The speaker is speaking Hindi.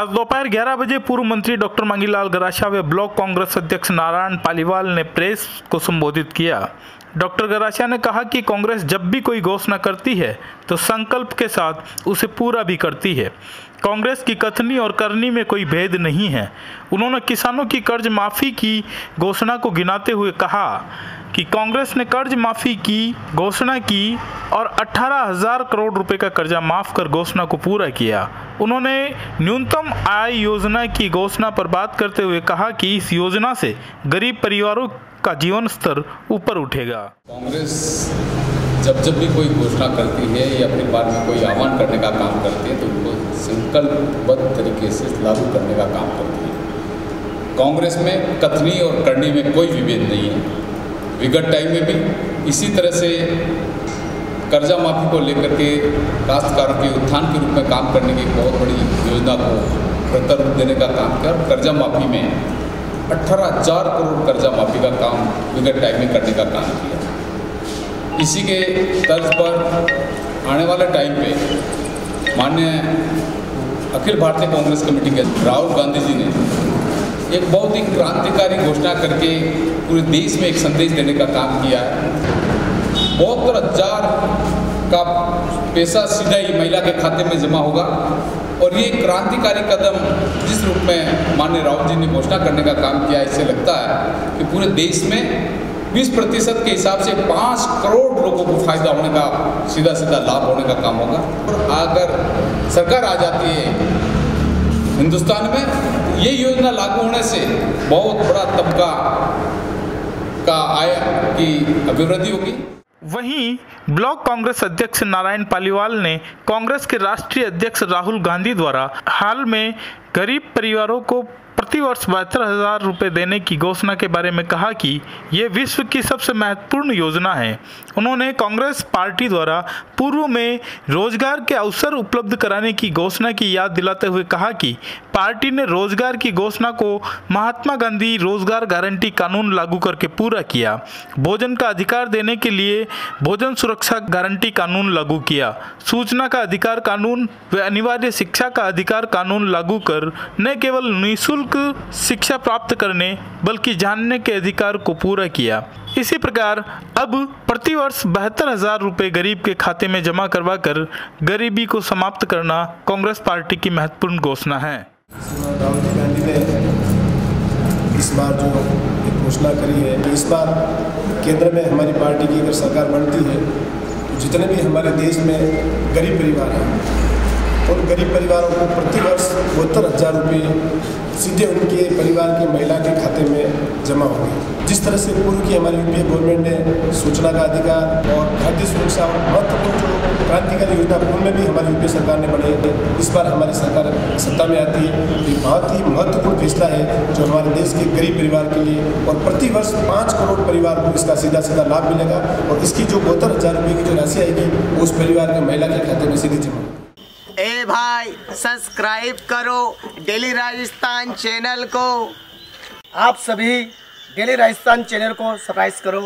आज दोपहर 11 बजे पूर्व मंत्री डॉक्टर मांगीलाल गरासिया व ब्लॉक कांग्रेस अध्यक्ष नारायण पालीवाल ने प्रेस को संबोधित किया। डॉक्टर गरासिया ने कहा कि कांग्रेस जब भी कोई घोषणा करती है तो संकल्प के साथ उसे पूरा भी करती है। कांग्रेस की कथनी और करनी में कोई भेद नहीं है। उन्होंने किसानों की कर्ज माफ़ी की घोषणा को गिनाते हुए कहा कि कांग्रेस ने कर्ज माफ़ी की घोषणा की और 18,000 करोड़ रुपए का कर्जा माफ़ कर घोषणा को पूरा किया। उन्होंने न्यूनतम आय योजना की घोषणा पर बात करते हुए कहा कि इस योजना से गरीब परिवारों का जीवन स्तर ऊपर उठेगा। कांग्रेस जब भी कोई घोषणा करती है या अपने बारे में कोई आह्वान करने का काम करती है तो उनको संकल्पबद्ध तरीके से लागू करने का काम करती है। कांग्रेस में कथनी और करनी में कोई विभेद नहीं है। विगत टाइम में भी इसी तरह से कर्जा माफ़ी को लेकर के काश्तकारों के उत्थान के रूप में काम करने की बहुत बड़ी योजना को बेहतर रूप देने का काम किया और कर्जा माफ़ी में 18,000 करोड़ कर्जा माफ़ी का काम विगत टाइम में करने का काम किया। इसी के तर्ज पर आने वाले टाइम पे माननीय अखिल भारतीय कांग्रेस कमेटी के राहुल गांधी जी ने एक बहुत ही क्रांतिकारी घोषणा करके पूरे देश में एक संदेश देने का काम किया है। 72,000 का पैसा सीधा ही महिला के खाते में जमा होगा और ये क्रांतिकारी कदम जिस रूप में माननीय राहुल जी ने घोषणा करने का काम किया, इससे लगता है कि पूरे देश में 20% के हिसाब से 5 करोड़ लोगों को फायदा होने का सीधा लाभ होने का काम होगा। और अगर सरकार आ जाती है हिंदुस्तान में, ये योजना लागू होने से बहुत बड़ा तबका का आय की अभिवृद्धि होगी। वहीं ब्लॉक कांग्रेस अध्यक्ष नारायण पालीवाल ने कांग्रेस के राष्ट्रीय अध्यक्ष राहुल गांधी द्वारा हाल में गरीब परिवारों को प्रतिवर्ष 72,000 रुपये देने की घोषणा के बारे में कहा कि ये विश्व की सबसे महत्वपूर्ण योजना है। उन्होंने कांग्रेस पार्टी द्वारा पूर्व में रोजगार के अवसर उपलब्ध कराने की घोषणा की याद दिलाते हुए कहा कि पार्टी ने रोजगार की घोषणा को महात्मा गांधी रोजगार गारंटी कानून लागू करके पूरा किया। भोजन का अधिकार देने के लिए भोजन सुरक्षा गारंटी कानून लागू किया। सूचना का अधिकार कानून व अनिवार्य शिक्षा का अधिकार कानून लागू कर न केवल निःशुल्क शिक्षा प्राप्त करने बल्कि जानने के अधिकार को पूरा किया। इसी प्रकार अब प्रतिवर्ष 72,000 रुपये गरीब के खाते में जमा करवा कर गरीबी को समाप्त करना कांग्रेस पार्टी की महत्वपूर्ण घोषणा है। राहुल गांधी ने इस बार जो एक घोषणा करी है, इस बार केंद्र में हमारी पार्टी की अगर सरकार बनती है तो जितने भी हमारे देश में गरीब परिवार हैं उन गरीब परिवारों को प्रतिवर्ष 72,000 रुपये सीधे उनके परिवार की महिला के खाते में जमा होंगे। जिस तरह से पूर्व की हमारी यूपीए गवर्नमेंट ने सूचना का अधिकार और खाद्य सुरक्षा और महत्वपूर्ण जो क्रांतिकारी योजना उनमें भी हमारी यूपीए सरकार ने बनाई। इस बार हमारी सरकार सत्ता में आती है तो ये बहुत ही महत्वपूर्ण फैसला है जो हमारे देश के गरीब परिवार के लिए, और प्रतिवर्ष 5 करोड़ परिवार को इसका सीधा लाभ मिलेगा और इसकी जो 72,000 रुपये की जो राशि आएगी उस परिवार के महिला के खाते में सीधे जमा। ए भाई सब्सक्राइब करो डेली राजस्थान चैनल को। आप सभी डेली राजस्थान चैनल को सब्सक्राइब करो।